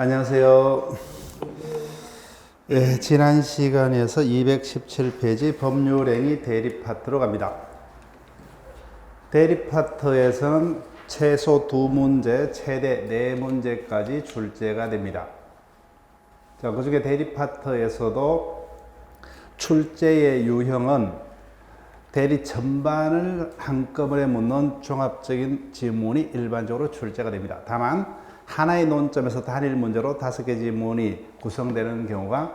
안녕하세요. 지난 시간에서 217페이지 법률행위 대리 파트로 갑니다. 대리 파트에서는 최소 2문제, 최대 4문제까지 출제가 됩니다. 자, 그 중에 대리 파트에서도 출제의 유형은 대리 전반을 한꺼번에 묻는 종합적인 지문이 일반적으로 출제가 됩니다. 다만 하나의 논점에서 단일 문제로 5개 지문이 구성되는 경우가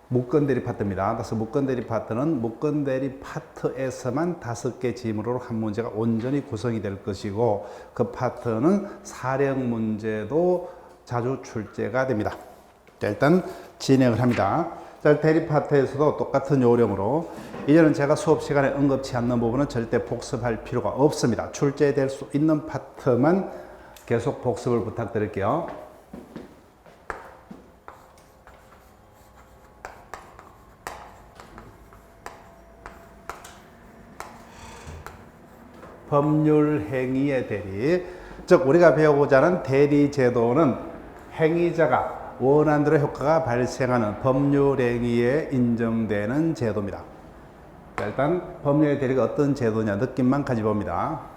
묶은 대리 파트입니다. 그래서 묶은 대리 파트는 묶은 대리 파트에서만 5개 지문으로 한 문제가 온전히 구성이 될 것이고, 그 파트는 사령 문제도 자주 출제가 됩니다. 자, 일단 진행을 합니다. 자, 대리 파트에서도 똑같은 요령으로, 이제는 제가 수업 시간에 언급치 않는 부분은 절대 복습할 필요가 없습니다. 출제될 수 있는 파트만 계속 복습을 부탁드릴게요. 법률 행위의 대리, 즉 우리가 배우고자 하는 대리 제도는 행위자가 원하는 대로 효과가 발생하는 법률 행위에 인정되는 제도입니다. 자, 일단 법률의 대리가 어떤 제도냐 느낌만 가져봅니다.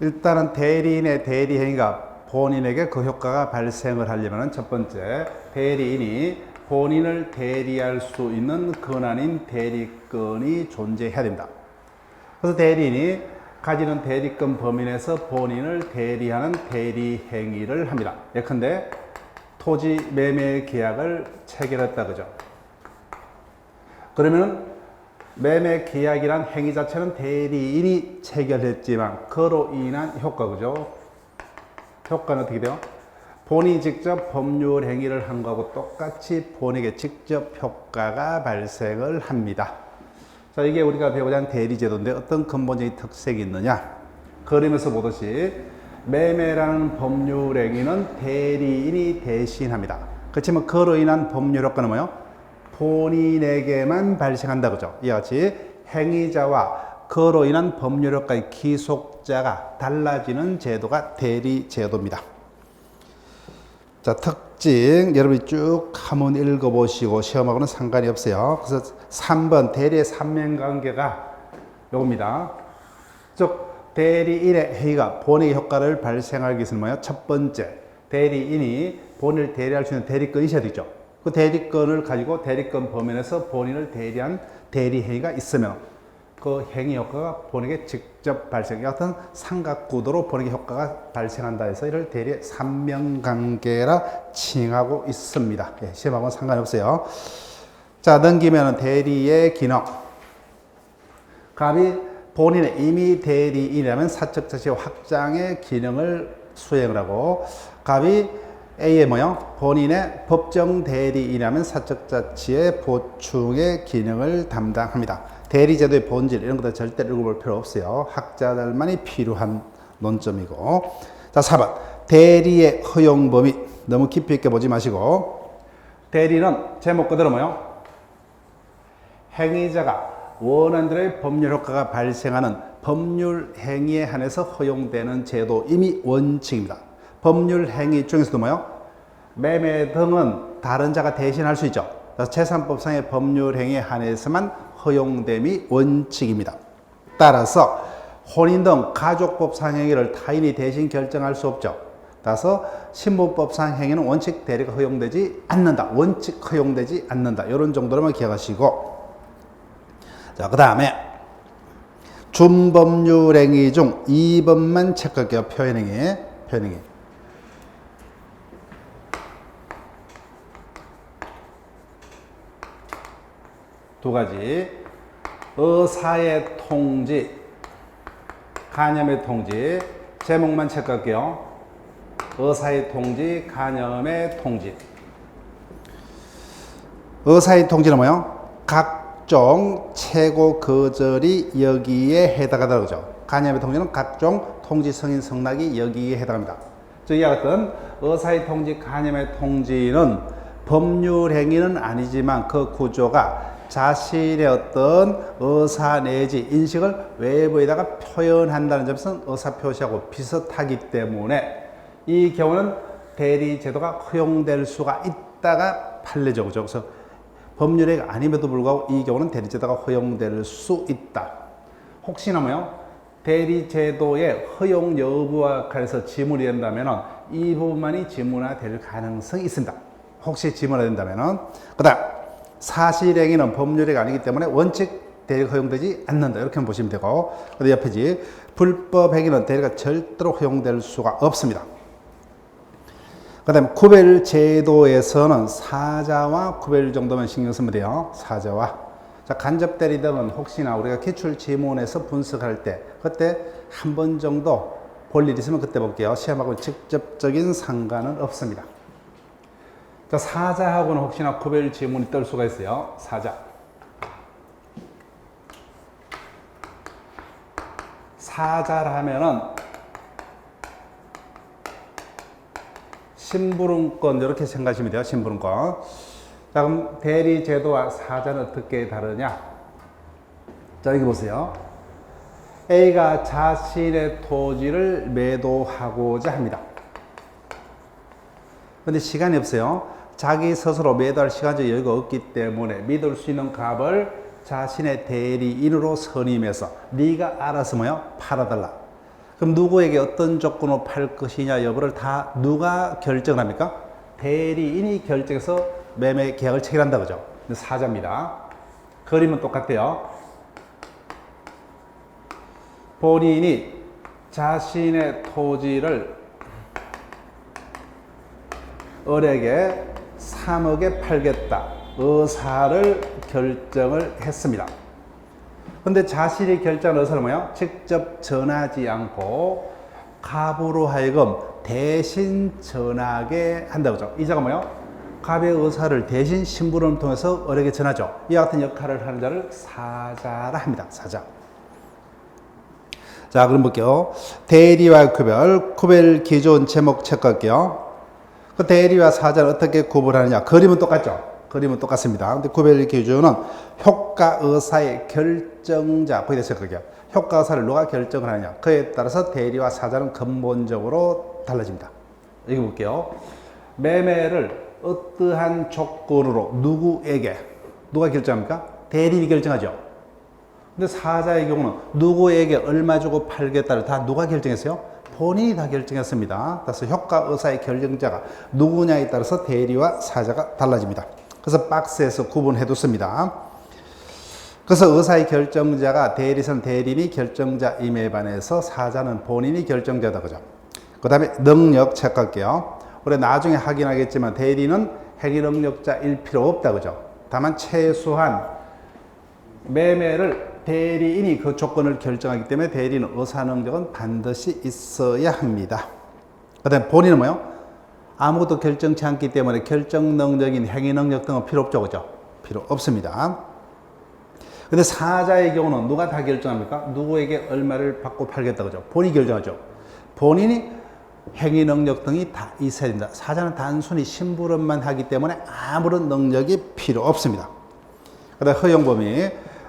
일단은 대리인의 대리 행위가 본인에게 그 효과가 발생을 하려면 첫 번째, 대리인이 본인을 대리할 수 있는 권한인 대리권이 존재해야 됩니다. 그래서 대리인이 가지는 대리권 범위 내에서 본인을 대리하는 대리 행위를 합니다. 예컨대 토지 매매 계약을 체결했다 그죠? 그러면 매매 계약이란 행위 자체는 대리인이 체결했지만 그로 인한 효과 그죠? 효과는 어떻게 돼요? 본인이 직접 법률 행위를 한 거하고 똑같이 본인에게 직접 효과가 발생을 합니다. 자, 이게 우리가 배우고자 하는 대리제도인데 어떤 근본적인 특색이 있느냐? 그림에서 보듯이 매매라는 법률 행위는 대리인이 대신합니다. 그렇지만 그로 인한 법률 효과는 뭐예요? 본인에게만 발생한다 그죠? 이와 같이 행위자와 그로 인한 법률 효과의 기속자가 달라지는 제도가 대리 제도입니다. 자, 특징 여러분이 쭉 한번 읽어보시고 시험하고는 상관이 없어요. 그래서 3번 대리의 삼면관계가 요겁니다. 즉 대리인의 행위가 본인의 효과를 발생하기 위해서는 뭐예요? 첫 번째, 대리인이 본인을 대리할 수 있는 대리권이 있어야 되죠. 그 대리권을 가지고 대리권 범위 내에서 본인을 대리한 대리 행위가 있으면 그 행위 효과가 본인에게 직접 발생, 어떤 삼각구도로 본인에게 효과가 발생한다 해서 이를 대리의 삼면관계라 칭하고 있습니다. 예, 시험하고는 상관없어요. 자, 넘기면 대리의 기능. 갑이 본인의 이미 대리인이라면 사적 자치의 확장의 기능을 수행을 하고, 갑이 A의 뭐요? 본인의 법정 대리인이라면 사적 자치의 보충의 기능을 담당합니다. 대리제도의 본질 이런 것들 절대 읽어볼 필요 없어요. 학자들만이 필요한 논점이고. 자, 4번 대리의 허용 범위 너무 깊이 있게 보지 마시고, 대리는 제목 그대로 뭐요? 행위자가 원하는 대로의 법률 효과가 발생하는 법률 행위에 한해서 허용되는 제도임이 원칙입니다. 법률 행위 중에서도 뭐요? 매매 등은 다른 자가 대신할 수 있죠. 재산법상의 법률 행위에 한해서만 허용됨이 원칙입니다. 따라서 혼인 등 가족법상 행위를 타인이 대신 결정할 수 없죠. 따라서 신분법상 행위는 원칙 대리가 허용되지 않는다. 원칙 허용되지 않는다. 이런 정도로만 기억하시고, 자, 그 다음에 준법률 행위 중 2번만 체크할게요. 표현행위. 두 가지, 의사의 통지, 간염의 통지. 제목만 체크할게요. 의사의 통지, 간염의 통지. 의사의 통지는 뭐예요? 각종 최고 거절이 여기에 해당하다 그러죠. 간염의 통지는 각종 통지 승인 승낙이 여기에 해당합니다. 즉 이와 같은 의사의 통지, 간염의 통지는 법률 행위는 아니지만 그 구조가 자신의 어떤 의사 내지 인식을 외부에다가 표현한다는 점에서는 의사표시하고 비슷하기 때문에 이 경우는 대리제도가 허용될 수가 있다가 판례죠. 그래서 법률이 아님에도 불구하고 이 경우는 대리제도가 허용될 수 있다. 혹시나 뭐요? 대리제도의 허용 여부와 관해서 지문이 된다면 이 부분만이 지문화될 가능성이 있습니다. 혹시 지문화된다면 그 다음 사실행위는 법률이 아니기 때문에 원칙 대리가 허용되지 않는다. 이렇게 보시면 되고 그 옆에지 불법행위는 대리가 절대로 허용될 수가 없습니다. 그 다음에 구별제도에서는 사자와 구별 정도만 신경 쓰면 돼요. 사자와. 자, 간접 대리 등은 혹시나 우리가 기출지문에서 분석할 때 그때 한 번 정도 볼 일 있으면 그때 볼게요. 시험하고 직접적인 상관은 없습니다. 자, 사자하고는 혹시나 구별 지문이 뜰 수가 있어요. 사자. 사자라 하면은 심부름권 이렇게 생각하시면 돼요. 심부름권. 자, 그럼 대리제도와 사자는 어떻게 다르냐? 자, 여기 보세요. A가 자신의 토지를 매도하고자 합니다. 근데 시간이 없어요. 자기 스스로 매도할 시간적 여유가 없기 때문에 믿을 수 있는 값을 자신의 대리인으로 선임해서 네가 알아서 뭐요? 팔아달라. 그럼 누구에게 어떤 조건으로 팔 것이냐 여부를 다 누가 결정합니까? 대리인이 결정해서 매매 계약을 체결한다 그죠? 사자입니다. 그림은 똑같아요. 본인이 자신의 토지를 을에게 3억에 팔겠다 의사를 결정을 했습니다. 근데 자신이 결정한 의사를 뭐예요? 직접 전하지 않고 갑으로 하여금 대신 전하게 한다고 하죠. 이자가 뭐예요? 갑의 의사를 대신 심부름을 통해서 을에게 전하죠. 이와 같은 역할을 하는 자를 사자라 합니다. 사자. 자, 그럼 볼게요. 대리와 구별 기준 제목 체크할게요. 그 대리와 사자를 어떻게 구분하느냐? 그림은 똑같죠? 그림은 똑같습니다. 근데 구별 기준은 효과 의사의 결정자, 거기에 대해서 그게요. 효과 의사를 누가 결정을 하느냐? 그에 따라서 대리와 사자는 근본적으로 달라집니다. 여기 볼게요. 매매를 어떠한 조건으로 누구에게 누가 결정합니까? 대리인이 결정하죠. 근데 사자의 경우는 누구에게 얼마 주고 팔겠다를 다 누가 결정했어요? 본인이 다 결정했습니다. 그래서 효과 의사의 결정자가 누구냐에 따라서 대리와 사자가 달라집니다. 그래서 박스에서 구분해 뒀습니다. 그래서 의사의 결정자가 대리선 대리인이 결정자임에 반해서 사자는 본인이 결정자다 그죠? 그 다음에 능력 체크할게요. 우리 나중에 확인하겠지만 대리는 행위 능력자일 필요 없다 그죠? 다만 최소한 매매를 대리인이 그 조건을 결정하기 때문에 대리인은 의사 능력은 반드시 있어야 합니다. 그 다음에 본인은 뭐요? 아무것도 결정치 않기 때문에 결정 능력인 행위 능력 등은 필요 없죠. 그죠? 필요 없습니다. 근데 사자의 경우는 누가 다 결정합니까? 누구에게 얼마를 받고 팔겠다. 그죠? 본인이 결정하죠. 본인이 행위 능력 등이 다 있어야 된다. 사자는 단순히 심부름만 하기 때문에 아무런 능력이 필요 없습니다. 그 다음에 허용 범위.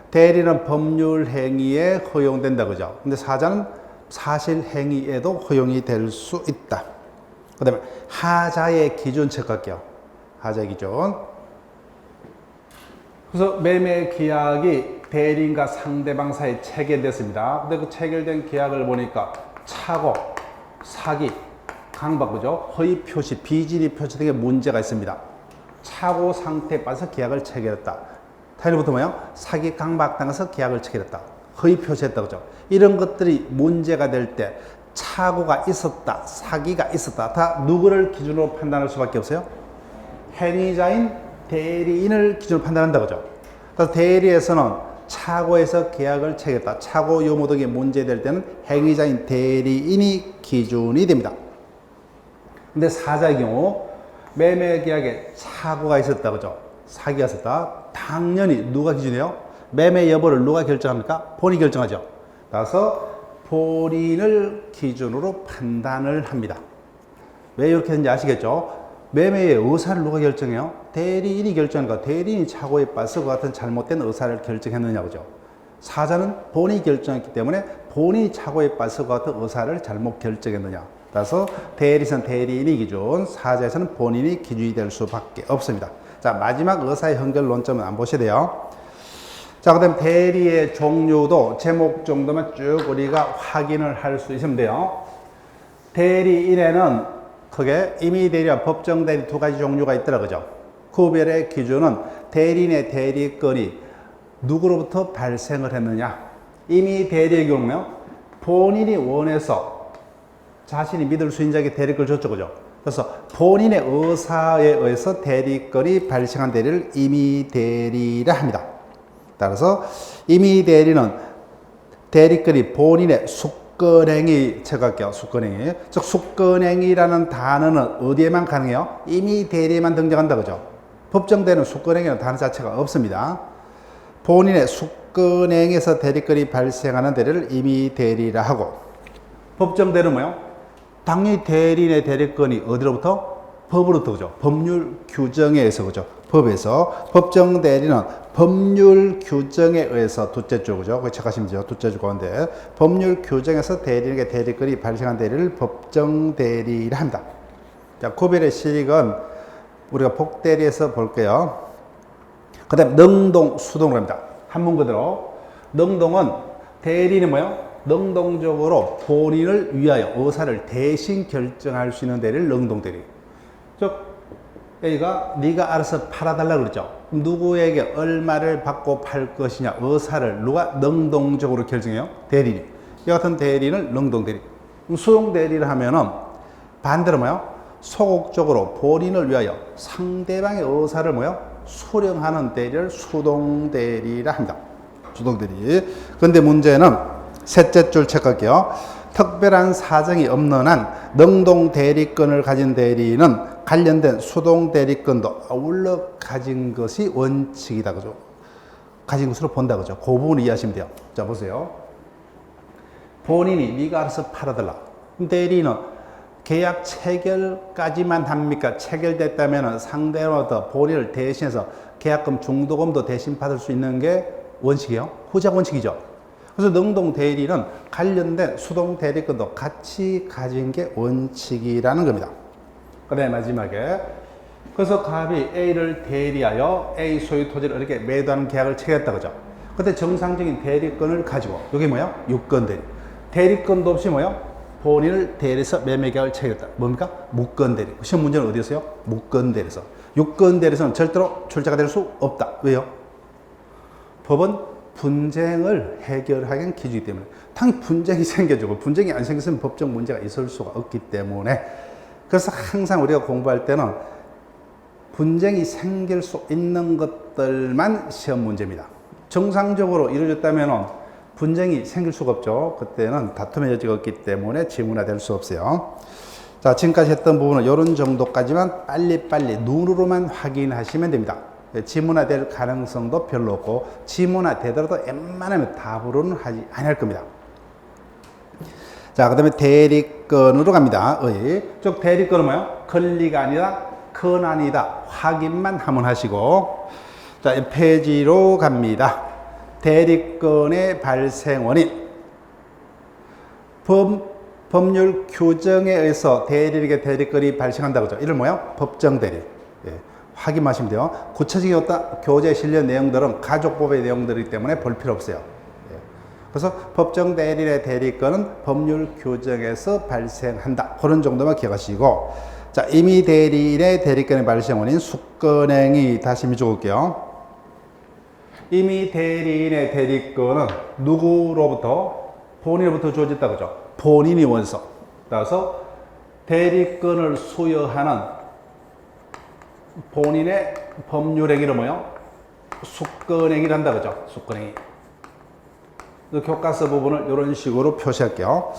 대리는 법률 행위에 허용된다. 그죠? 근데 사자는 사실 행위에도 허용이 될 수 있다. 그 다음에 하자의 기준 체크할게요. 하자의 기준. 그래서 매매 계약이 대리인과 상대방 사이에 체결됐습니다. 근데 그 체결된 계약을 보니까 착오, 사기, 강박, 그죠? 허위 표시, 비질이 표시 등의 문제가 있습니다. 착오 상태에 빠져서 계약을 체결했다. 타일부터 뭐예요? 사기, 강박 당해서 계약을 체결했다. 허위 표시했다. 그죠? 이런 것들이 문제가 될 때 착오가 있었다, 사기가 있었다. 다 누구를 기준으로 판단할 수밖에 없어요? 행위자인 대리인을 기준으로 판단한다. 그죠? 그래서 대리에서는 착오에서 계약을 체결했다. 착오 요모 등이 문제될 때는 행위자인 대리인이 기준이 됩니다. 근데 사자의 경우 매매 계약에 착오가 있었다. 그죠? 사기가 있었다. 당연히 누가 기준이에요? 매매 여부를 누가 결정합니까? 본인이 결정하죠. 따라서 본인을 기준으로 판단을 합니다. 왜 이렇게 했는지 아시겠죠? 매매의 의사를 누가 결정해요? 대리인이 결정하니까 대리인이 착오에 빠서 그 같은 잘못된 의사를 결정했느냐 그죠? 사자는 본인이 결정했기 때문에 본인이 착오에 빠서 그 같은 의사를 잘못 결정했느냐. 따라서 대리선 대리인이 기준, 사자에서는 본인이 기준이 될 수밖에 없습니다. 자, 마지막 의사의 현결 논점은 안 보셔야 돼요. 자, 그 다음 대리의 종류도 제목 정도만 쭉 우리가 확인을 할 수 있으면 돼요. 대리인에는 크게 임의대리와 법정대리 두 가지 종류가 있더라, 그죠? 구별의 기준은 대리인의 대리건이 누구로부터 발생을 했느냐. 임의대리의 경우는 본인이 원해서 자신이 믿을 수 있는 자에게 대리권을 줬죠, 그죠? 그래서 본인의 의사에 의해서 대리건이 발생한 대리를 임의대리라 합니다. 따라서 임의대리는 대리건이 본인의 숙건행위, 체크할게요. 숙건행위. 즉, 숙건행위라는 단어는 어디에만 가능해요? 임의대리에만 등장한다, 그죠? 법정대리는 숙건행위라는 단어 자체가 없습니다. 본인의 숙건행위에서 대리건이 발생하는 대리를 임의대리라 하고, 법정대리는 뭐예요? 당연히 대리인의 대리건이 어디로부터? 법으로부터, 그죠? 법률 규정에 의해서, 그죠? 법에서. 법정 대리는 법률 규정에 의해서 둘째 줄, 그죠? 그거 체크하시면 돼요. 둘째 줄 가운데. 법률 규정에서 대리인에게 대리건이 발생한 대리를 법정 대리라 합니다. 자, 구별의 실익은 우리가 복대리에서 볼게요. 그 다음, 능동, 수동으로 합니다. 한문 그대로. 능동은 대리인이 뭐예요? 능동적으로 본인을 위하여 의사를 대신 결정할 수 있는 대리를 능동대리. 즉, A가 네가 알아서 팔아달라 그랬죠. 누구에게 얼마를 받고 팔 것이냐 의사를 누가 능동적으로 결정해요? 대리인. 이 같은 대리인을 능동대리. 수동대리를 하면은 반대로 뭐예요? 소극적으로 본인을 위하여 상대방의 의사를 뭐예요? 수령하는 대리를 수동대리라 합니다. 수동대리. 근데 문제는 셋째 줄 체크할게요. 특별한 사정이 없는 한 능동 대리권을 가진 대리인은 관련된 수동 대리권도 아울러 가진 것이 원칙이다, 그죠? 가진 것으로 본다, 그죠? 그 부분 이해하시면 돼요. 자, 보세요. 본인이 네가 알아서 팔아달라. 대리인은 계약 체결까지만 합니까? 체결됐다면 상대로부터 본인을 대신해서 계약금 중도금도 대신 받을 수 있는 게 원칙이에요. 후작 원칙이죠. 그래서 능동 대리는 관련된 수동 대리권도 같이 가진 게 원칙이라는 겁니다. 그 다음에 마지막에 그래서 갑이 A를 대리하여 A 소유 토지를 이렇게 매도하는 계약을 체결했다, 그죠? 그때 정상적인 대리권을 가지고 이게 뭐야? 유권 대리. 대리권도 없이 뭐야? 본인을 대리해서 매매 계약을 체결했다. 뭡니까? 무권 대리. 시험 문제는 어디였어요? 무권 대리에서. 유권 대리에서는 절대로 출제가 될 수 없다. 왜요? 법은 분쟁을 해결하기엔 기준이기 때문에. 당연히 분쟁이 생겨지고 분쟁이 안 생겼으면 법적 문제가 있을 수가 없기 때문에. 그래서 항상 우리가 공부할 때는 분쟁이 생길 수 있는 것들만 시험 문제입니다. 정상적으로 이루어졌다면 분쟁이 생길 수가 없죠. 그때는 다툼의 여지가 없기 때문에 지문화될 수 없어요. 자, 지금까지 했던 부분은 이런 정도까지만 빨리빨리 눈으로만 확인하시면 됩니다. 지문화될 가능성도 별로 없고 지문화되더라도 웬만하면 답으로는 하지 않을 겁니다. 자, 그 다음에 대리건으로 갑니다. 즉 대리건은 뭐예요? 권리가 아니라 권한이다. 확인만 하면 하시고, 자, 이 페이지로 갑니다. 대리건의 발생 원인. 법률 규정에 의해서 대리인에게 대리건이 발생한다, 그죠? 이를 뭐예요? 법정 대리. 예. 확인하시면 돼요. 구체적인 어떤 교재에 실린 내용들은 가족법의 내용들이기 때문에 볼 필요 없어요. 예. 그래서 법정 대리인의 대리건은 법률 규정에서 발생한다. 그런 정도만 기억하시고, 자, 임의 대리인의 대리건의 발생 원인 숙건행위 다시 적을게요. 임의 대리인의 대리건은 누구로부터? 본인으로부터 주어졌다, 그죠? 본인이 원서. 따라서 대리건을 수여하는 본인의 법률행위를 뭐요? 숙건행위를 한다, 그죠? 숙건행위. 교과서 부분을 이런 식으로 표시할게요.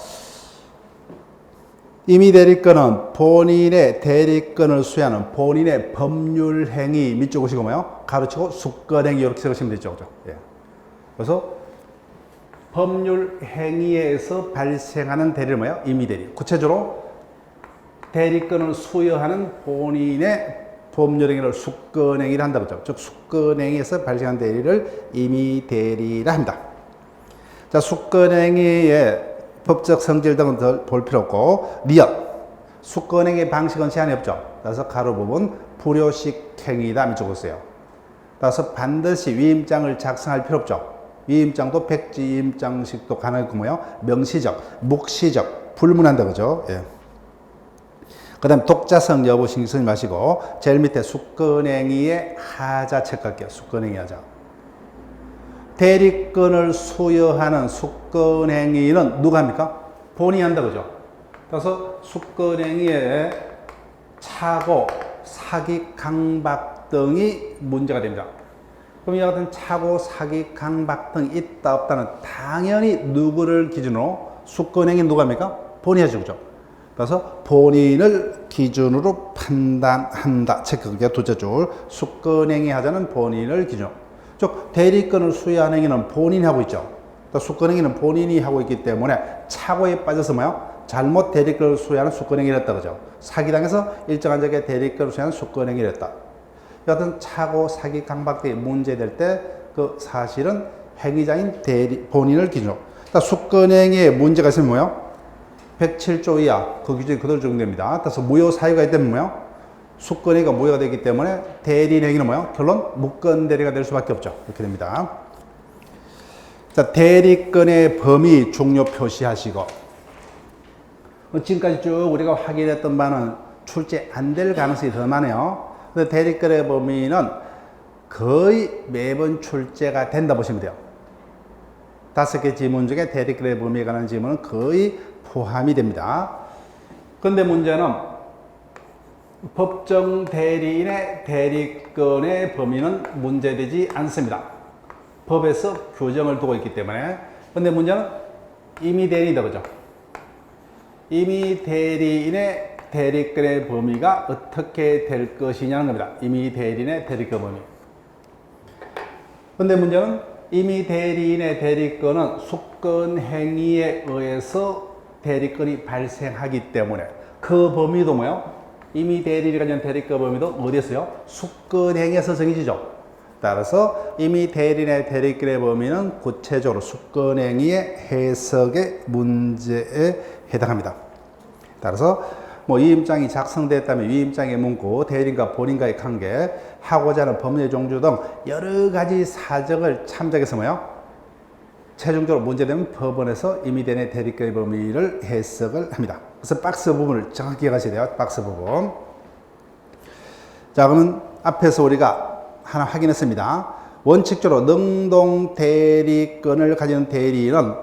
임의 대리건은 본인의 대리건을 수여하는 본인의 법률행위 밑줄 그으시고 뭐요? 가로치고 숙건행위 이렇게 적으시면 되죠, 그죠? 예. 그래서 법률행위에서 발생하는 대리를 뭐요? 임의 대리. 구체적으로 대리권을 수여하는 본인의 법률행위를 수권행위를 한다고 하죠. 즉 수권행위에서 발생한 대리를 임의대리라 합니다. 자, 수권행위의 법적 성질 등은 더 볼 필요 없고 니엇 수권행위 방식은 제한이 없죠. 따라서 가로 부분 불효식 행위다 적었어요. 따라서 반드시 위임장을 작성할 필요 없죠. 위임장도 백지임장식도 가능하고 뭐요? 명시적, 묵시적, 불문한다 그죠? 예. 그 다음 독자성 여부 신경 쓰지 마시고 제일 밑에 수권행위의 하자 체크할게요. 수권행위 하자. 대리권을 수여하는 수권행위는 누가 합니까? 본인이 한다 그죠? 그래서 수권행위에 착오, 사기, 강박 등이 문제가 됩니다. 그럼 이와 같은 착오, 사기, 강박 등이 있다 없다는 당연히 누구를 기준으로 수권행위 누가 합니까? 본인이 하죠 그죠? 그래서 본인을 기준으로 판단한다. 체크가 둘째 줄. 수권행위 하자는 본인을 기준으로. 즉 대리권을 수여하는 행위는 본인이 하고 있죠. 수권행위는 본인이 하고 있기 때문에 착오에 빠져서 뭐요? 잘못 대리권을 수여하는 수권행위를 했다 그죠. 사기당해서 일정한 적에 대리권을 수여하는 수권행위를 했다. 여하튼 착오, 사기, 강박 등이 문제될 때 그 사실은 행위자인 본인을 기준으로. 수권행위에 문제가 있으면 뭐요? 107조 이하 그 규정이 그대로 적용됩니다. 따라서 무효 사유가 있다면 뭐요? 수권행위가 무효가 되기 때문에 대리인 행위는 뭐요? 결론 무권 대리가 될 수밖에 없죠. 이렇게 됩니다. 자, 대리권의 범위 종료 표시하시고 지금까지 쭉 우리가 확인했던 바는 출제 안 될 가능성이 더 많아요. 근데 대리권의 범위는 거의 매번 출제가 된다 보시면 돼요. 5개 지문 중에 대리권의 범위에 관한 지문은 거의 포함이 됩니다. 그런데 문제는 법정 대리인의 대리권의 범위는 문제되지 않습니다. 법에서 규정을 두고 있기 때문에. 그런데 문제는 임의 대리인이다 그죠? 임의 대리인의 대리권의 범위가 어떻게 될 것이냐는 겁니다. 임의 대리인의 대리권 범위. 그런데 문제는 임의 대리인의 대리권은 수권 행위에 의해서 대리권이 발생하기 때문에 그 범위도 뭐요? 임의 대리인이 가진 대리권 범위도 어디에서요? 수권 행위에서 정해지죠. 따라서 임의 대리인의 대리권의 범위는 구체적으로 수권 행위의 해석의 문제에 해당합니다. 따라서 뭐 위임장이 작성됐다면 위임장의 문구, 대리인과 본인과의 관계, 하고자 하는 법률의 종류 등 여러 가지 사정을 참작해서 뭐요? 최종적으로 문제되면 법원에서 임의 대리인의 대리권의 범위를 해석을 합니다. 그래서 박스 부분을 정확히 기억하셔야 돼요. 박스 부분. 자, 그러면 앞에서 우리가 하나 확인했습니다. 원칙적으로 능동 대리권을 가지는 대리인은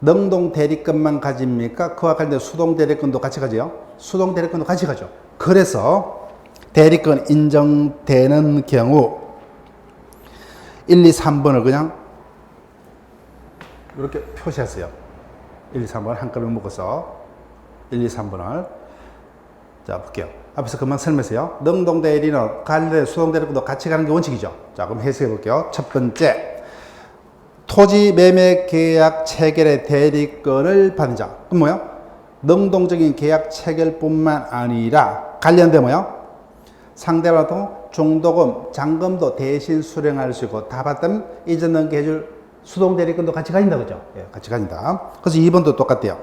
능동 대리권만 가집니까? 그와 관련된 수동 대리권도 같이 가지요? 수동 대리권도 같이 가죠. 그래서 대리권 인정되는 경우 1, 2, 3번을 그냥 이렇게 표시했어요. 1, 2, 3번 한꺼번에 묶어서 1, 2, 3번을 자 볼게요. 앞에서 금방 설명했어요. 능동 대리는 관련 수동 대리권도 같이 가는 게 원칙이죠. 자 그럼 해석해 볼게요. 첫 번째, 토지 매매 계약 체결의 대리권을 받는 자. 그럼 뭐요? 능동적인 계약 체결뿐만 아니라 관련된 뭐요? 상대방도 중도금, 잔금도 대신 수령할 수 있고 다 받다면 이전 넘겨줄 수동 대리권도 같이 가진다 그죠? 예, 같이 가진다. 그래서 2번도 똑같대요.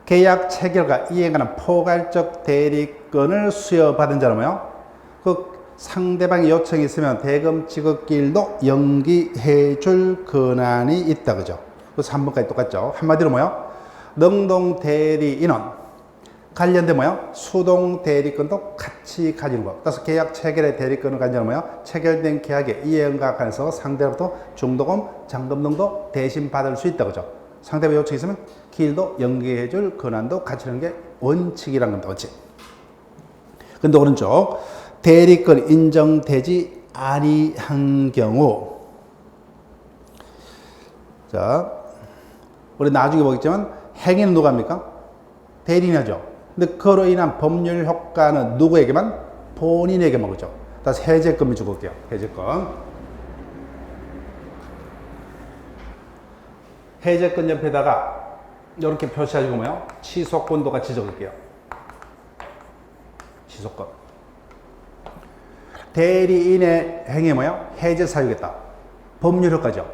계약 체결과 이에 관한 포괄적 대리권을 수여받은 자는 뭐요? 그 상대방의 요청이 있으면 대금 지급기일도 연기해 줄 권한이 있다 그죠? 그래서 3번까지 똑같죠. 한마디로 뭐요? 능동 대리인은 관련된 뭐요? 수동 대리권도 같이 가지는 거. 따라서 계약 체결의 대리권을 가지는 뭐요? 체결된 계약에 이행과 관해서 상대로부터 중도금, 잔금 등도 대신 받을 수 있다 그죠? 상대방 요청이 있으면 기일도 연기해 줄 권한도 같이 하는 게 원칙이라는 겁니다. 원칙. 근데 오른쪽 대리권 인정되지 아니한 경우, 자 우리 나중에 보겠지만 행위는 누가 합니까? 대리인이 하죠. 근데 그로 인한 법률 효과는 누구에게만? 본인에게만 그죠. 다시 해제권을 적을게요. 해제권. 해제권 옆에다가 이렇게 표시하시고 뭐요? 취소권도 같이 적을게요. 취소권. 대리인의 행위 뭐예요? 해제 사유겠다. 법률 효과죠.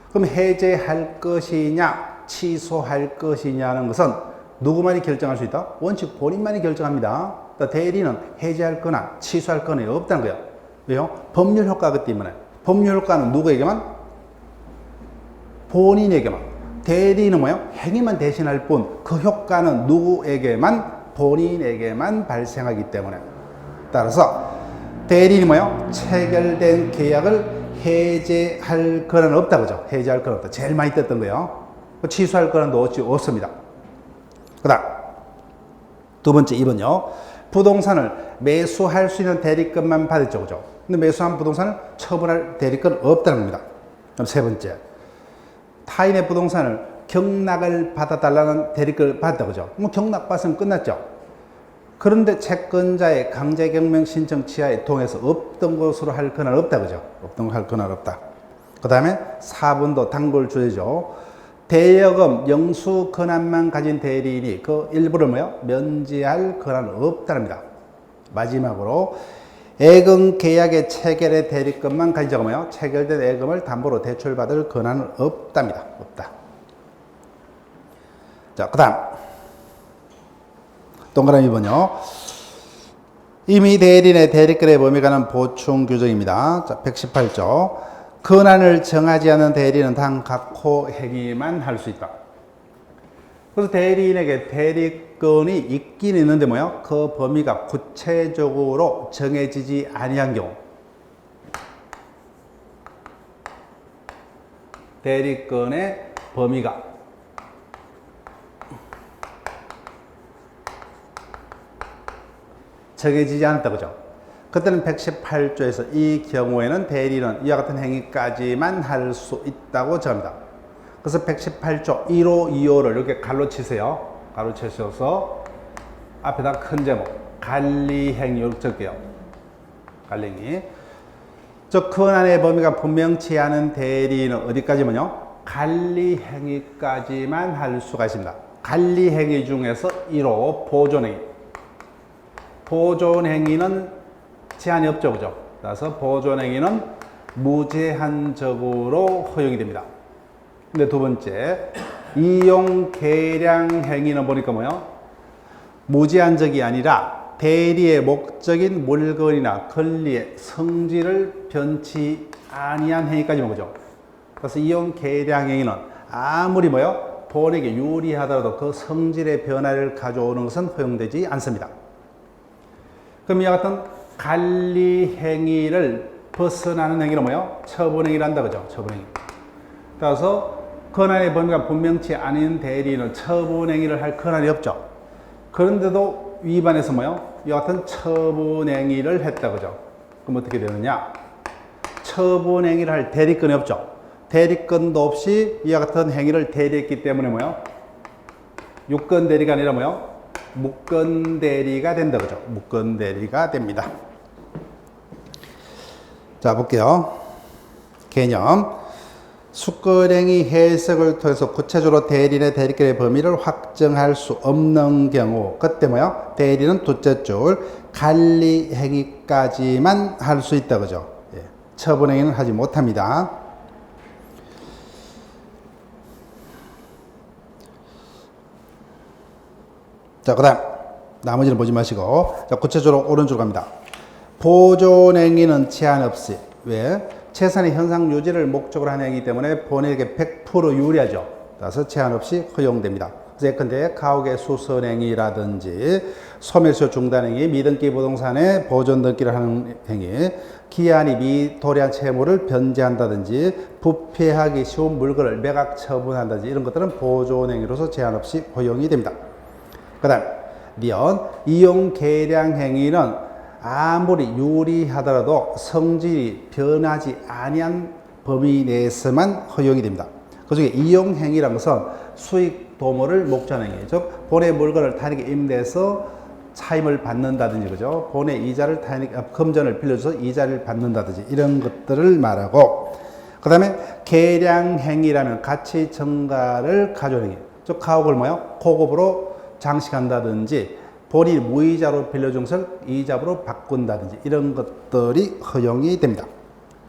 그럼 해제할 것이냐, 취소할 것이냐는 것은 누구만이 결정할 수 있다? 원칙 본인만이 결정합니다. 그러니까 대리인은 해제할 거나 취소할 거나 없다는 거예요. 왜요? 법률 효과이기 때문에. 법률 효과는 누구에게만? 본인에게만. 대리인은 뭐예요? 행위만 대신할 뿐 그 효과는 누구에게만? 본인에게만 발생하기 때문에. 따라서 대리인이 뭐예요? 체결된 계약을 해제할 권한은 없다, 그죠? 해제할 권한 없다. 제일 많이 떴던 거예요. 취소할 권한도 없습니다. 그 다음, 두 번째, 2번요. 부동산을 매수할 수 있는 대리권만 받았죠, 그죠? 근데 매수한 부동산을 처분할 대리권 없다는 겁니다. 그럼 세 번째, 타인의 부동산을 경락을 받아달라는 대리권을 받았다, 그죠? 뭐 경락 받으면 끝났죠. 그런데 채권자의 강제경명 신청 취하에 통해서 없던 것으로 할 권한 없다, 그죠? 없던 걸 할 권한 없다. 그 다음에 4번도 단골 주제죠. 대여금 영수 권한만 가진 대리인이 그 일부를 뭐요? 면제할 권한은 없다랍니다. 마지막으로 예금 계약의 체결의 대리권만 가지고 뭐요? 체결된 예금을 담보로 대출받을 권한은 없답니다. 없다. 자, 그 다음 동그라미 2번요. 이미 대리인의 대리권의 범위에 관한 보충 규정입니다. 자, 118조. 권한을 정하지 않은 대리인은 단 각호 행위만 할 수 있다. 그래서 대리인에게 대리권이 있긴 있는데 뭐요? 그 범위가 구체적으로 정해지지 아니한 경우. 대리권의 범위가 정해지지 않았다, 그죠? 그때는 118조에서 이 경우에는 대리인은 이와 같은 행위까지만 할 수 있다고 정합니다. 그래서 118조 1호, 2호를 이렇게 갈로 치세요. 갈로 치셔서 앞에다 큰 제목, 관리행위 이렇게 적게요. 관리행위. 저 권한의 범위가 분명치 않은 대리인은 어디까지면요? 관리행위까지만 할 수가 있습니다. 관리행위 중에서 1호, 보존행위. 보존행위는 제한이 없죠, 그죠? 따라서 보존행위는 무제한적으로 허용이 됩니다. 근데 두 번째, 이용 계량 행위는 보니까 뭐요? 무제한적이 아니라 대리의 목적인 물건이나 권리의 성질을 변치 아니한 행위까지만, 그죠? 그래서 이용 계량 행위는 아무리 뭐요? 본에게 유리하더라도 그 성질의 변화를 가져오는 것은 허용되지 않습니다. 그럼 이와 같은 관리 행위를 벗어나는 행위는 뭐예요? 처분행위를 한다, 그죠? 처분행위. 따라서 권한의 범위가 분명치 않은 대리인은 처분행위를 할 권한이 없죠. 그런데도 위반해서 뭐예요? 이와 같은 처분행위를 했다, 그죠? 그럼 어떻게 되느냐? 처분행위를 할 대리권이 없죠. 대리권도 없이 이와 같은 행위를 대리했기 때문에 뭐예요? 유권 대리가 아니라 뭐예요? 무권 대리가 된다, 그죠? 무권 대리가 됩니다. 자, 볼게요. 개념. 수권행위 해석을 통해서 구체적으로 대리인의 대리권의 범위를 확정할 수 없는 경우, 그때 뭐요? 대리는 둘째 줄 관리행위까지만 할 수 있다, 그죠? 예. 처분행위는 하지 못합니다. 자, 그 다음 나머지는 보지 마시고, 자, 구체적으로 오른쪽으로 갑니다. 보존행위는 제한 없이. 왜? 재산의 현상 유지를 목적으로 하는 행위이기 때문에 본인에게 100% 유리하죠. 따라서 제한 없이 허용됩니다. 그래서 예컨대 가옥의 수선행위라든지 소멸시효 중단행위, 미등기 부동산의 보존등기를 하는 행위, 기한이 미도래한 채무를 변제한다든지 부패하기 쉬운 물건을 매각 처분한다든지 이런 것들은 보존행위로서 제한 없이 허용이 됩니다. 그 다음 니은 이용 계량 행위는 아무리 유리하더라도 성질이 변하지 아니한 범위 내에서만 허용이 됩니다. 그 중에 이용 행위라는 것은 수익 도모를 목적한 행위, 즉 본의 물건을 타인에게 임대해서 차임을 받는다든지, 그죠? 본의 이자를 타인에게 금전을 빌려줘서 이자를 받는다든지 이런 것들을 말하고, 그 다음에 계량 행위라면 가치 증가를 가져오는 행위, 즉 가옥을 뭐요? 고급으로 장식한다든지 본인이 무이자로 빌려준 것을 이자로 바꾼다든지 이런 것들이 허용이 됩니다.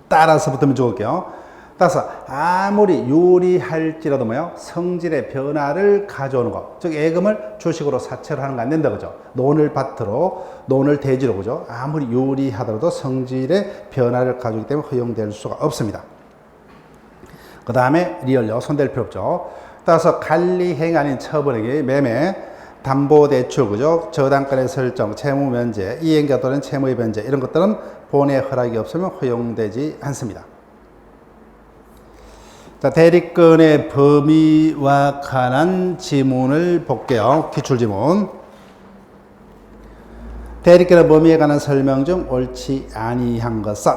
따라서부터 먼저 볼게요. 따라서 아무리 유리할지라도 뭐요? 성질의 변화를 가져오는 것. 즉 예금을 주식으로 사채로 하는 거 안 된다 그죠? 논을 밭으로, 논을 대지로 그죠? 아무리 유리하더라도 성질의 변화를 가져오기 때문에 허용될 수가 없습니다. 그 다음에 리얼요. 손댈 필요 없죠. 따라서 관리행위 아닌 처분행위, 매매, 담보대출, 그죠? 저당권의 설정, 채무 면제, 이행자 또는 채무의 변제 이런 것들은 본의 허락이 없으면 허용되지 않습니다. 자, 대리권의 범위와 관한 지문을 볼게요. 기출지문. 대리권의 범위에 관한 설명 중 옳지 아니한 것은?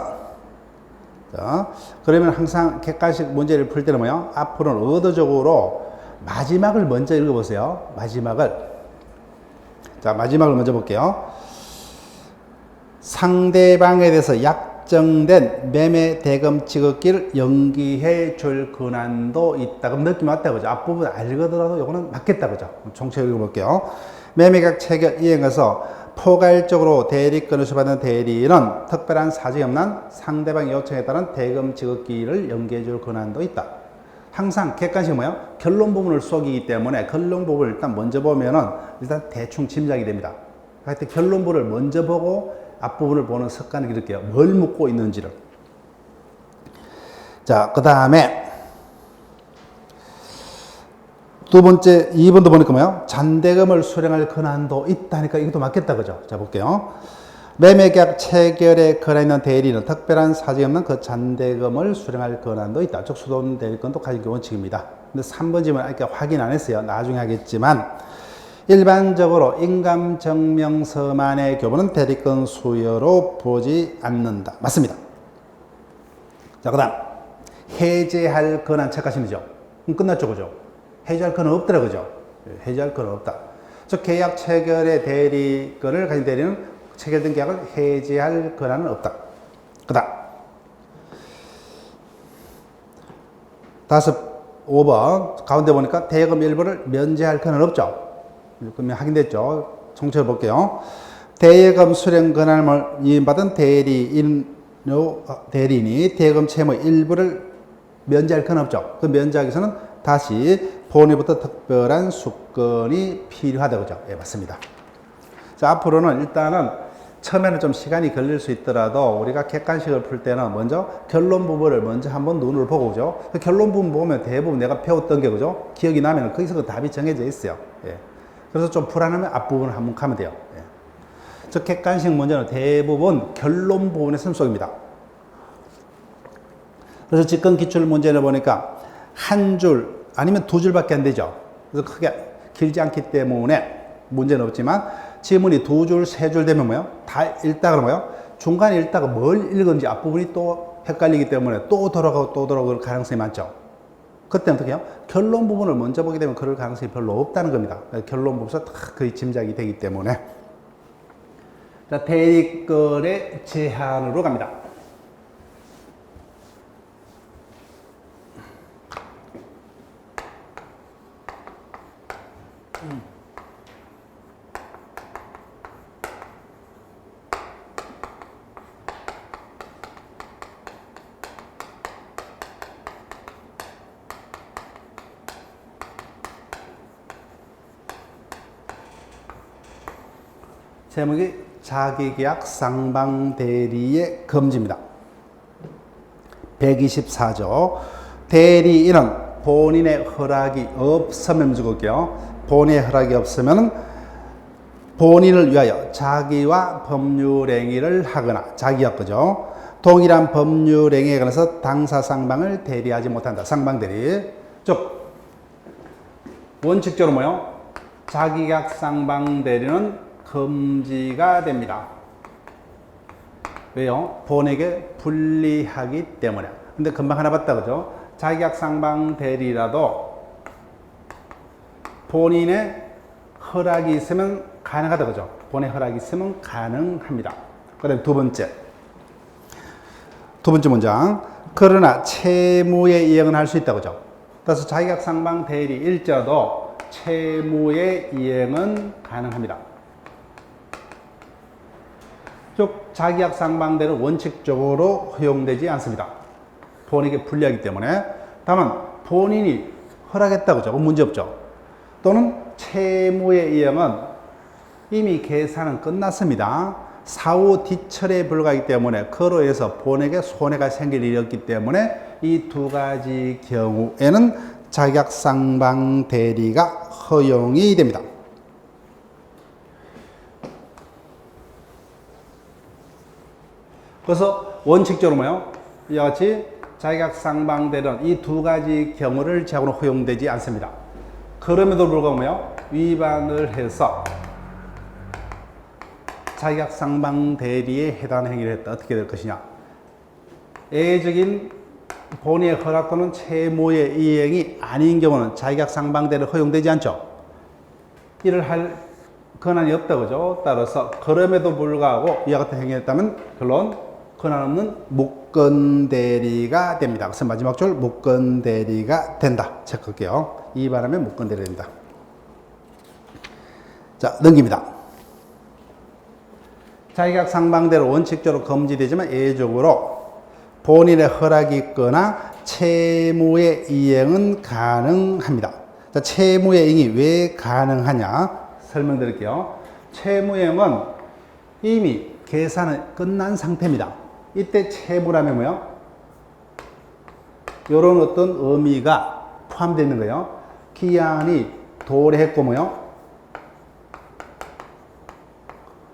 자, 그러면 항상 객관식 문제를 풀 때는 뭐요? 앞으로는 의도적으로 마지막을 먼저 읽어보세요. 마지막을. 자, 마지막을 먼저 볼게요. 상대방에 대해서 약정된 매매 대금 지급기를 연기해 줄 권한도 있다. 그럼 느낌 왔다 그죠? 앞부분 알거더라도 이거는 맞겠다 그죠? 총체적으로 읽어볼게요. 매매계약 체결 이행해서 포괄적으로 대리권을 수받는 대리인은 특별한 사정이 없는 상대방 요청에 따른 대금 지급기를 연기해 줄 권한도 있다. 항상 객관식 뭐예요? 결론 부분을 속이기 때문에 결론 부분을 일단 먼저 보면은 일단 대충 짐작이 됩니다. 하여튼 결론 부분을 먼저 보고 앞부분을 보는 습관을 기를게요. 뭘 묻고 있는지를. 자, 그 다음에 두 번째, 2번도 보니까 뭐예요? 잔대금을 수령할 권한도 있다니까 이것도 맞겠다, 그죠? 자, 볼게요. 매매계약 체결에 걸어있는 대리는 특별한 사정이 없는 그 잔대금을 수령할 권한도 있다. 즉, 수돈 대리권도 가진 게 원칙입니다. 근데 3번 질문 아직 확인 안 했어요. 나중에 하겠지만, 일반적으로 인감증명서만의 교부는 대리권 수여로 보지 않는다. 맞습니다. 자, 그 다음. 해제할 권한 체크하시면 되죠. 그럼 끝났죠, 그죠? 해제할 권한 없더라, 그죠? 해제할 권한 없다. 즉, 계약 체결의 대리권을 가진 대리는 체결된 계약을 해제할 권한은 없다. 그 다음. 5번. 가운데 보니까 대금 일부를 면제할 권한은 없죠. 그러면 확인됐죠. 총체를 볼게요. 대예금 수령 권한을 이임받은 대리인이 대금 채무 일부를 면제할 건 없죠. 그 면제하기 위해서는 다시 본위부터 특별한 수건이 필요하다. 그죠? 예, 맞습니다. 자, 앞으로는 일단은 처음에는 좀 시간이 걸릴 수 있더라도 우리가 객관식을 풀 때는 먼저 결론 부분을 먼저 한번 눈으로 보고 그죠? 그 결론 부분 보면 대부분 내가 배웠던 게 그죠? 기억이 나면 거기서 그 답이 정해져 있어요. 예. 그래서 좀 불안하면 앞부분을 한번 가면 돼요. 예. 즉, 객관식 문제는 대부분 결론 부분의 순속입니다. 그래서 직권 기출 문제를 보니까 한 줄 아니면 두 줄밖에 안 되죠. 그래서 크게 길지 않기 때문에 문제는 없지만 지문이 두 줄, 세 줄 되면 뭐요? 다 읽다가 뭐요? 중간에 읽다가 뭘 읽은지 앞부분이 또 헷갈리기 때문에 또 돌아가고 또 돌아갈 가능성이 많죠. 그때 어떻게 해요? 결론 부분을 먼저 보게 되면 그럴 가능성이 별로 없다는 겁니다. 결론 부분에서 다 거의 짐작이 되기 때문에. 자, 대리권의 제한으로 갑니다. 제목이 자기계약 쌍방대리의 금지입니다. 124조. 대리인은 본인의 허락이 없으면 문제 볼게요. 본인의 허락이 없으면 본인을 위하여 자기와 법률행위를 하거나 자기와 그죠? 동일한 법률행위에 관해서 당사 쌍방을 대리하지 못한다. 쌍방대리. 즉 원칙적으로 뭐요? 자기계약 쌍방대리는 금지가 됩니다. 왜요? 본에게 불리하기 때문에. 근데 금방 하나 봤다, 그죠? 자기계약 쌍방대리라도 본인의 허락이 있으면 가능하다, 그죠? 본의 허락이 있으면 가능합니다. 그 다음에 두 번째 문장. 그러나 채무의 이행은 할 수 있다, 그죠? 그래서 자기계약 쌍방대리 일자도 채무의 이행은 가능합니다. 자기약상방대는 원칙적으로 허용되지 않습니다. 본인에게 불리하기 때문에. 다만 본인이 허락했다 그죠? 문제 없죠. 또는 채무의 이행은 이미 계산은 끝났습니다. 사후 뒤처리에 불과하기 때문에 그로 인해서 본에게 손해가 생길 일이 없기 때문에 이 두 가지 경우에는 자기약상방 대리가 허용이 됩니다. 그래서 원칙적으로 뭐요? 이와 같이 자기약상방 대리는 이 두 가지 경우를 제하고는 허용되지 않습니다. 그럼에도 불구하고 뭐요? 위반을 해서 자기약상방 대리에 해당하는 행위를 했다. 어떻게 될 것이냐? 예외적인 본인의 허락 또는 채무의 이행이 아닌 경우는 자기약상방 대리는 허용되지 않죠. 이를 할 권한이 없다 그죠? 따라서 그럼에도 불구하고 이와 같은 행위를 했다면 결론 권한 없는 무건대리가 됩니다. 그래서 마지막 줄 무건대리가 된다. 체크할게요. 이 바람에 무건대리가 됩니다. 자, 넘깁니다. 자기약상방대로 원칙적으로 금지되지만 예외적으로 본인의 허락이 있거나 채무의 이행은 가능합니다. 자, 채무의 이행이 왜 가능하냐 설명드릴게요. 채무이행은 이미 계산은 끝난 상태입니다. 이때 채무라면 뭐요? 이런 어떤 의미가 포함되어 있는 거예요. 기한이 도래했고 뭐요?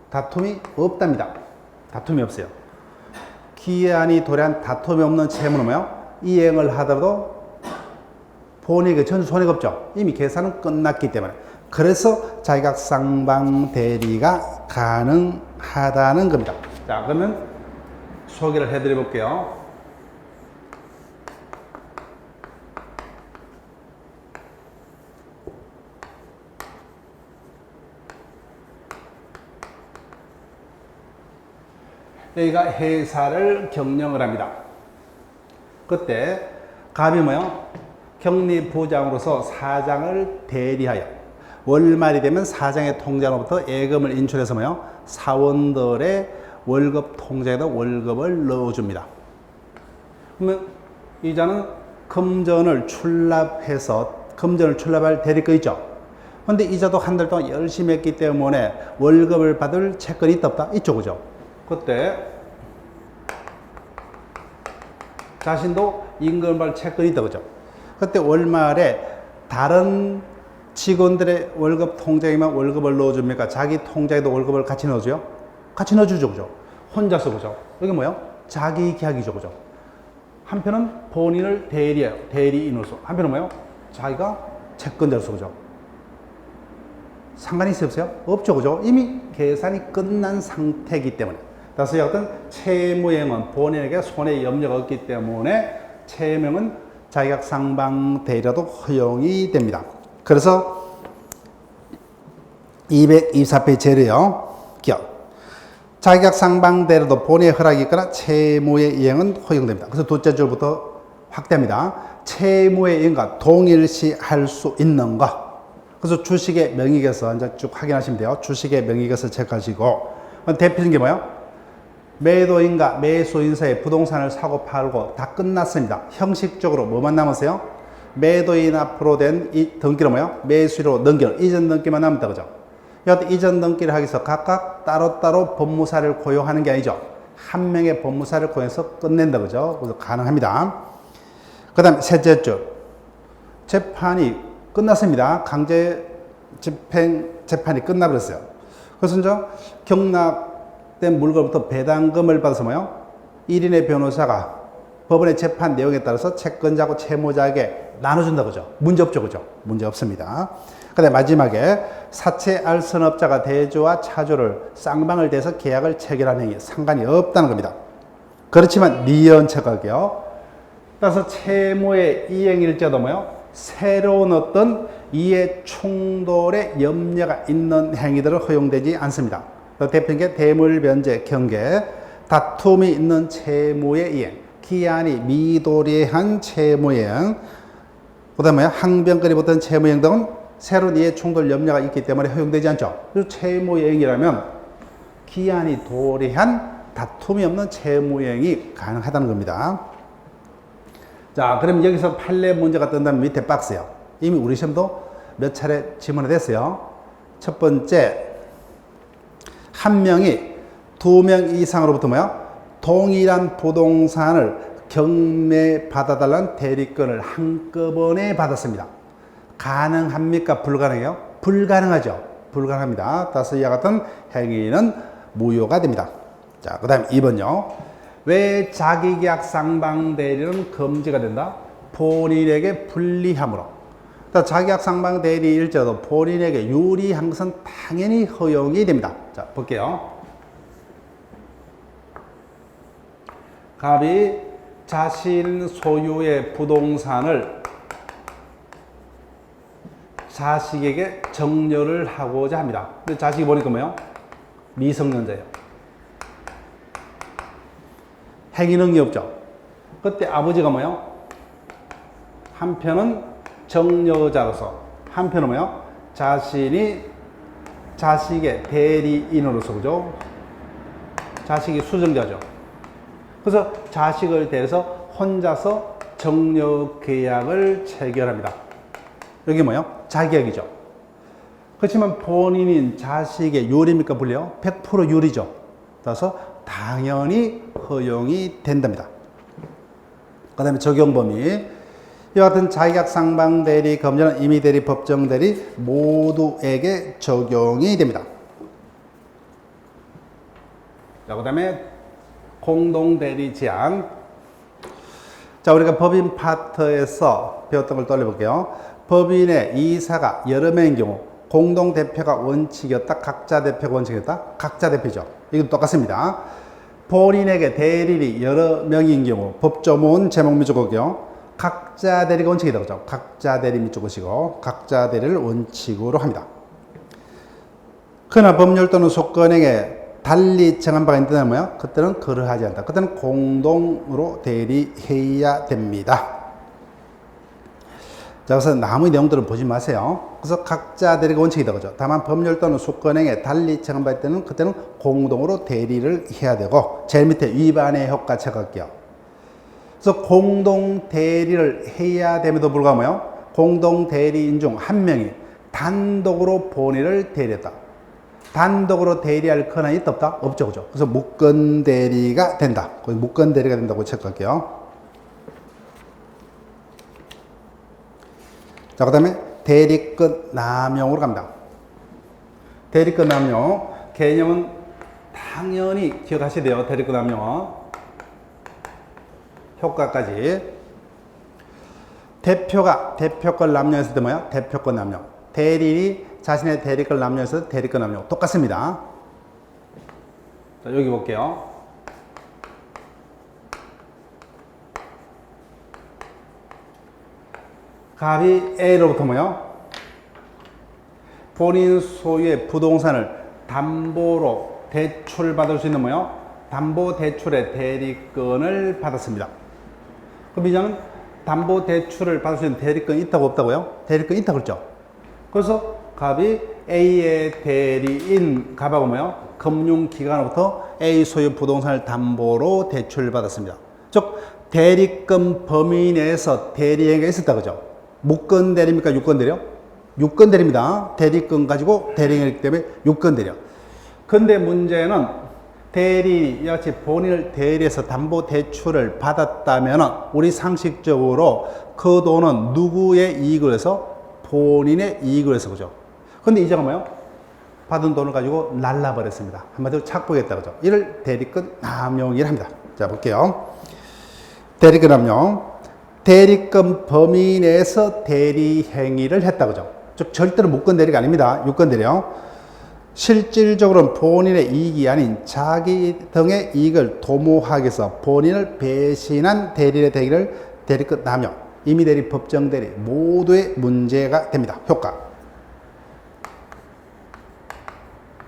다툼이 없답니다. 다툼이 없어요. 기한이 도래한 다툼이 없는 채무는 뭐요? 이행을 하더라도 본인에게 전혀 손해가 없죠. 이미 계산은 끝났기 때문에. 그래서 자기약상방 대리가 가능하다는 겁니다. 자, 그러면 소개를 해드려 볼게요. 여기가 회사를 경영을 합니다. 그때 갑이 뭐요? 경리부장으로서 사장을 대리하여 월말이 되면 사장의 통장으로부터 예금을 인출해서 뭐요? 사원들의 월급 통장에다 월급을 넣어줍니다. 그러면 이자는 금전을 출납할 대리권 있죠. 그런데 이자도 한 달 동안 열심히 했기 때문에 월급을 받을 채권이 있다 없다? 있죠, 그죠? 그때 자신도 임금을 받을 채권이 있다, 그죠? 그때 월말에 다른 직원들의 월급 통장에만 월급을 넣어줍니까? 자기 통장에도 월급을 같이 넣어줘요? 같이 넣어주죠, 그죠? 혼자서, 그죠? 여기 뭐요? 자기 계약이죠, 그죠? 한편은 본인을 대리해요. 대리인으로서. 한편은 뭐요? 자기가 채권자로서, 그죠? 상관이 있어요? 없죠, 그죠? 이미 계산이 끝난 상태이기 때문에. 따라서 이 어떤 채무행은 본인에게 손해 염려가 없기 때문에 채무행은 자기약상방 대리라도 허용이 됩니다. 그래서 224페이지 제로요. 기억. 자기약상방 대리도 본인의 허락이 있거나 채무의 이행은 허용됩니다. 그래서 둘째 줄부터 확대합니다. 채무의 이행과 동일시 할 수 있는 것. 그래서 주식의 명의계서 이제 쭉 확인하시면 돼요. 주식의 명의계서 체크하시고. 대표적인 게 뭐예요? 매도인과 매수인 사이에 부동산을 사고 팔고 다 끝났습니다. 형식적으로 뭐만 남았어요? 매도인 앞으로 된 이 등기로 뭐예요? 매수로 넘기는 이전 등기만 남았다, 그죠? 여하튼 이전 등기를 하기 위해서 각각 따로따로 법무사를 고용하는 게 아니죠. 한 명의 법무사를 고용해서 끝낸다, 그죠? 그래서 가능합니다. 그 다음에 셋째 줄. 재판이 끝났습니다. 강제 집행 재판이 끝나버렸어요. 그래서 이제 경락된 물건부터 배당금을 받아서 뭐요? 1인의 변호사가 법원의 재판 내용에 따라서 채권자하고 채무자에게 나눠준다, 그죠? 문제 없죠, 그죠? 문제 없습니다. 그 다음에 마지막에 사채 알선업자가 대조와 차조를 쌍방을 대서 계약을 체결하는 행위 상관이 없다는 겁니다. 그렇지만 리언체각이요. 따라서 채무의 이행일자도 뭐요? 새로운 어떤 이해 충돌의 염려가 있는 행위들은 허용되지 않습니다. 대표적인 게 대물 변제, 경계, 다툼이 있는 채무의 이행, 기한이 미도래한 채무이행, 그 다음에 항변권이 붙은 채무이행 등은 새로운 이해 충돌 염려가 있기 때문에 허용되지 않죠. 그래서 채무이행이라면 기한이 도래한 다툼이 없는 채무행위 가능하다는 겁니다. 자, 그럼 여기서 판례 문제가 뜬다면 밑에 박스요. 이미 우리 시험도 몇 차례 지문이 됐어요. 첫 번째, 한 명이 두 명 이상으로부터 동일한 부동산을 경매받아달라는 대리권을 한꺼번에 받았습니다. 가능합니까? 불가능해요? 불가능하죠. 불가능합니다. 따라서 이와 같은 행위는 무효가 됩니다. 자, 그 다음 2번요. 왜 자기계약 상방대리는 금지가 된다? 본인에게 불리함으로. 자기계약 상방대리일지라도 본인에게 유리한 것은 당연히 허용이 됩니다. 자, 볼게요. 갑이 자신 소유의 부동산을 자식에게 정려를 하고자 합니다. 근데 자식이 보니까 뭐예요? 미성년자예요. 행위능력이 없죠. 그때 아버지가 뭐예요? 한편은 정려자로서, 한편은 뭐예요? 자신이 자식의 대리인으로서, 그죠? 자식이 수정자죠. 그래서 자식을 대해서 혼자서 정려 계약을 체결합니다. 여기 뭐예요? 자기계약이죠. 그렇지만 본인인 자식의 유리입니까? 불리요? 100% 유리죠. 따라서 당연히 허용이 된답니다. 그 다음에 적용 범위. 이와 같은 자기계약 상방대리, 검전은 임의대리, 법정대리 모두에게 적용이 됩니다. 자, 그 다음에 공동대리 제한. 자, 우리가 법인 파트에서 배웠던 걸 떠올려볼게요. 법인의 이사가 여러 명인 경우 공동대표가 원칙이었다, 각자 대표가 원칙이었다? 각자 대표죠. 이건 똑같습니다. 본인에게 대리인이 여러 명인 경우 법조문 제목 밑줄 그었고요. 각자 대리가 원칙이다, 그죠? 각자 대리 밑줄 그으시고 각자 대리를 원칙으로 합니다. 그러나 법률 또는 속건행에 달리 정한 바가 있다면 뭐야? 그때는 그러하지 않다. 그때는 공동으로 대리해야 됩니다. 자, 그래서 나머지 내용들은 보지 마세요. 그래서 각자 대리가 원칙이다, 그죠? 다만 법률 또는 속건행에 달리 정한 바 있다면 그때는 공동으로 대리를 해야 되고, 제일 밑에 위반의 효과 체크할게요. 그래서 공동 대리를 해야 됨에도 불구하고 뭐요? 공동 대리인 중 한 명이 단독으로 본인을 대리했다. 단독으로 대리할 권한이 있다 없다? 없죠, 그죠? 그래서 무권 대리가 된다. 무권 대리가 된다고 체크할게요. 자, 그 다음에 대리권 남용으로 갑니다. 대리권 남용 개념은 당연히 기억하셔야 돼요. 대리권 남용 효과까지. 대표가 대표권 남용했을 때 뭐야? 대표권 남용. 대리인이 자신의 대리권 남용해서 대리권 남용 똑같습니다. 자, 여기 볼게요. 갑이 A로부터 뭐요? 본인 소유의 부동산을 담보로 대출받을 수 있는 뭐요? 담보 대출의 대리권을 받았습니다. 그럼 B장은 담보 대출을 받을 수 있는 대리권이 있다고 없다고요? 대리권이 있다고 그랬죠. 그래서 갑이 A의 대리인 갑하고 뭐요? 금융기관으로부터 A 소유 부동산을 담보로 대출을 받았습니다. 즉 대리권 범위 내에서 대리행위가 있었다, 그죠? 무권 대리입니까? 유권 대리요? 유권 대리입니다. 대리권 가지고 대리행위이기 때문에 유권 대리요. 근데 문제는 대리 역시 본인을 대리해서 담보 대출을 받았다면 우리 상식적으로 그 돈은 누구의 이익을 해서? 본인의 이익을 해서, 그죠? 근데 이자가 뭐예요? 받은 돈을 가지고 날라버렸습니다. 한마디로 착복했다, 그죠? 이를 대리권 남용이라 합니다. 자, 볼게요. 대리권 남용. 대리권 범위 내에서 대리 행위를 했다, 그죠? 즉 절대로 무권 대리가 아닙니다. 유권 대리요. 실질적으로는 본인의 이익이 아닌 자기 등의 이익을 도모하기 위해서 본인을 배신한 대리의 대기를 대리권 남용, 임의대리, 법정대리 모두의 문제가 됩니다. 효과.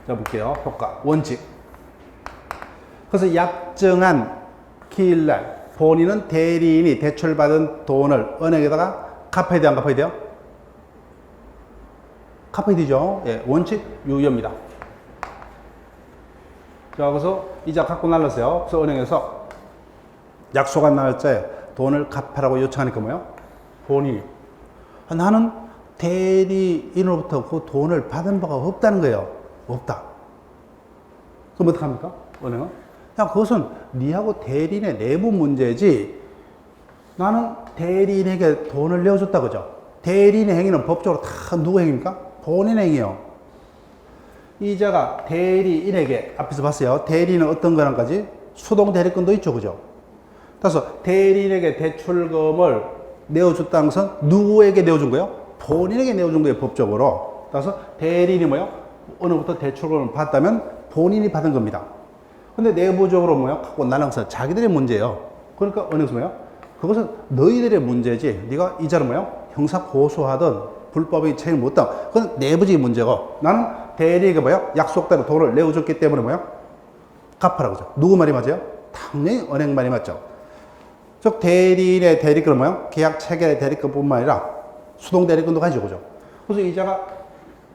자, 볼게요. 효과. 원칙. 그래서 약정한 기일날 본인은 대리인이 대출받은 돈을 은행에다가 갚아야 돼요, 안 갚아야 돼요? 갚아야 되죠. 예, 원칙 유효입니다. 자, 그래서 이자 갖고 날랐어요. 그래서 은행에서 약속한 날짜에 돈을 갚으라고 요청하니까 뭐예요? 본인이. 나는 대리인으로부터 그 돈을 받은 바가 없다는 거예요. 없다. 그럼 어떡합니까? 은행은? 야, 그것은 니하고 대리인의 내부 문제지. 나는 대리인에게 돈을 내어줬다, 그죠? 대리인의 행위는 법적으로 다 누구 행위입니까? 본인 행위요. 이자가 대리인에게, 앞에서 봤어요. 대리인은 어떤 거랑까지? 수동 대리권도 있죠, 그죠? 그래서 대리인에게 대출금을 내어줬다는 것은 누구에게 내어준 거예요? 본인에게 내어준 거예요, 법적으로. 그래서 대리인이 뭐예요? 어느부터 대출금을 받았다면 본인이 받은 겁니다. 근데 내부적으로 뭐예요? 갖고 날라서 자기들의 문제예요. 그러니까 은행에서 뭐예요? 그것은 너희들의 문제지. 네가 이자를 뭐예요? 형사 고소하든 불법의 책임을 못 다. 그건 내부적인 문제고, 나는 대리에게 뭐예요? 약속대로 돈을 내어줬기 때문에 뭐예요? 갚아라, 그죠? 누구 말이 맞아요? 당연히 은행 말이 맞죠. 즉 대리인의 대리권은 뭐예요? 계약 체결의 대리권뿐만 아니라 수동 대리권도 가지고, 그죠? 그래서 이자가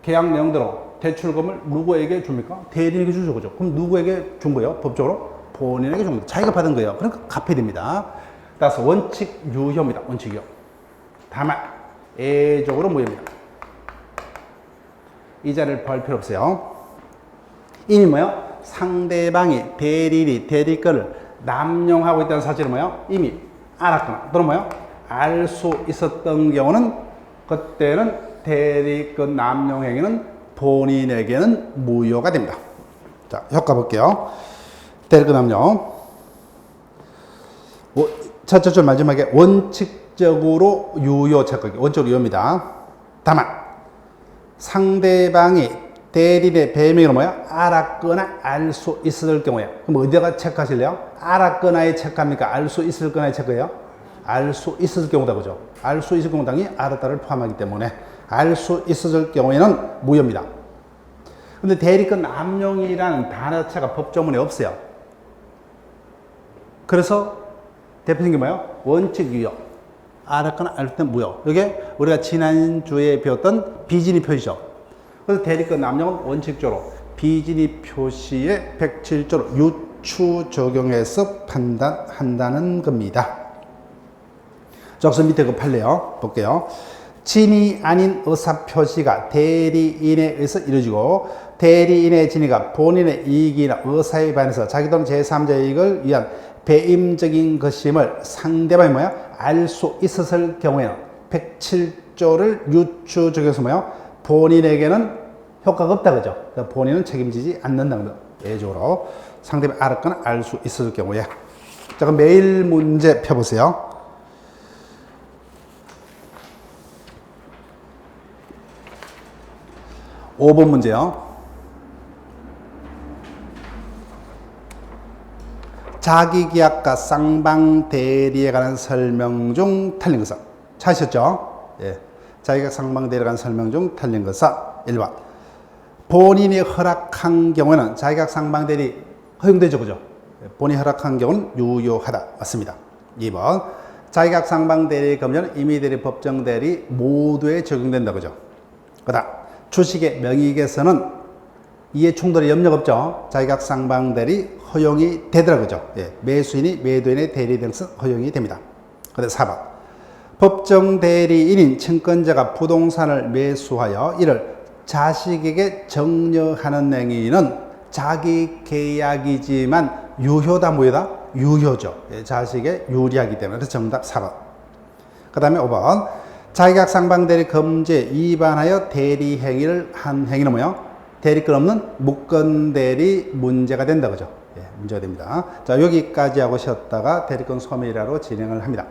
계약 내용대로 대출금을 누구에게 줍니까? 대리인에게 주죠, 그죠? 그럼 누구에게 준 거예요? 법적으로? 본인에게 준 겁니다. 자기가 받은 거예요. 그러니까 갚아야 됩니다. 따라서 원칙 유효입니다. 원칙 유효. 다만 애적으로 무효입니다. 이자를 벌 필요 없어요. 이미 뭐예요? 상대방이 대리인이 대리권을 남용하고 있다는 사실은 뭐예요? 이미 알았거나 또는 뭐예요? 알 수 있었던 경우는 그때는 대리권 남용 행위는 본인에게는 무효가 됩니다. 자, 효과 볼게요. 대리권 남용. 첫째 줄 마지막에 원칙적으로 유효 착각이 원칙적으로 유효입니다. 다만 상대방이 대리인의 배명으로 뭐야? 알았거나 알 수 있을 경우에. 그럼 어디다가 체크하실래요? 알았거나에 체크합니까? 알 수 있을 거나에 체크해요? 알 수 있을 경우다, 그죠? 알 수 있을 경우 당연히 알았다를 포함하기 때문에 알 수 있을 경우에는 무효입니다. 근데 대리권 남용이라는 단어 자체가 법조문에 없어요. 그래서 대표적인 게 뭐예요? 원칙 유효. 알았거나 알 수 있는 무효. 이게 우리가 지난주에 배웠던 비진입 표시죠. 그래서 대리권 남용은 원칙적으로 비진입 표시에 107조로 유추 적용해서 판단한다는 겁니다. 자, 그래서 밑에 그 판례요. 볼게요. 진이 아닌 의사표시가 대리인에 의해서 이루어지고 대리인의 진위가 본인의 이익이나 의사에 반해서 자기 또는 제3자의 이익을 위한 배임적인 것임을 상대방이 뭐야? 알 수 있었을 경우에는 107조를 유추 적용해서 뭐야? 본인에게는 효과가 없다, 그죠? 본인은 책임지지 않는다는 거. 예적으로 상대방이 알았거나 알 수 있었을 경우에. 자, 그럼 매일 문제 펴보세요. 5번 문제요. 자기계약과 쌍방대리에 관한 설명 중 틀린 것은? 찾으셨죠? 예. 자기계약 쌍방대리에 관한 설명 중 틀린 것은 1번. 본인이 허락한 경우에는 자기계약 쌍방대리 허용되죠, 그죠? 본인이 허락한 경우는 유효하다. 맞습니다. 2번. 자기계약 쌍방대리 검열은 임의대리, 법정대리 모두에 적용된다, 그죠? 그 다음. 주식의 명의에서는 이해 충돌의 염려가 없죠. 자기계약 쌍방대리 허용이 되더라, 그죠? 예. 매수인이 매도인의 대리 등은 허용이 됩니다. 그다음 4번. 법정 대리인인 증권자가 부동산을 매수하여 이를 자식에게 정려하는 행위는 자기 계약이지만 유효다, 무효다? 유효죠. 예. 자식에 유리하기 때문에. 그래서 정답 4번. 그 다음에 5번. 자기계약 쌍방대리 금지에 위반하여 대리 행위를 한 행위는 뭐예요? 대리권 없는 무건대리 문제가 된다, 그죠? 예, 문제가 됩니다. 자, 여기까지 하고 쉬었다가 대리권 소멸이라로 진행을 합니다.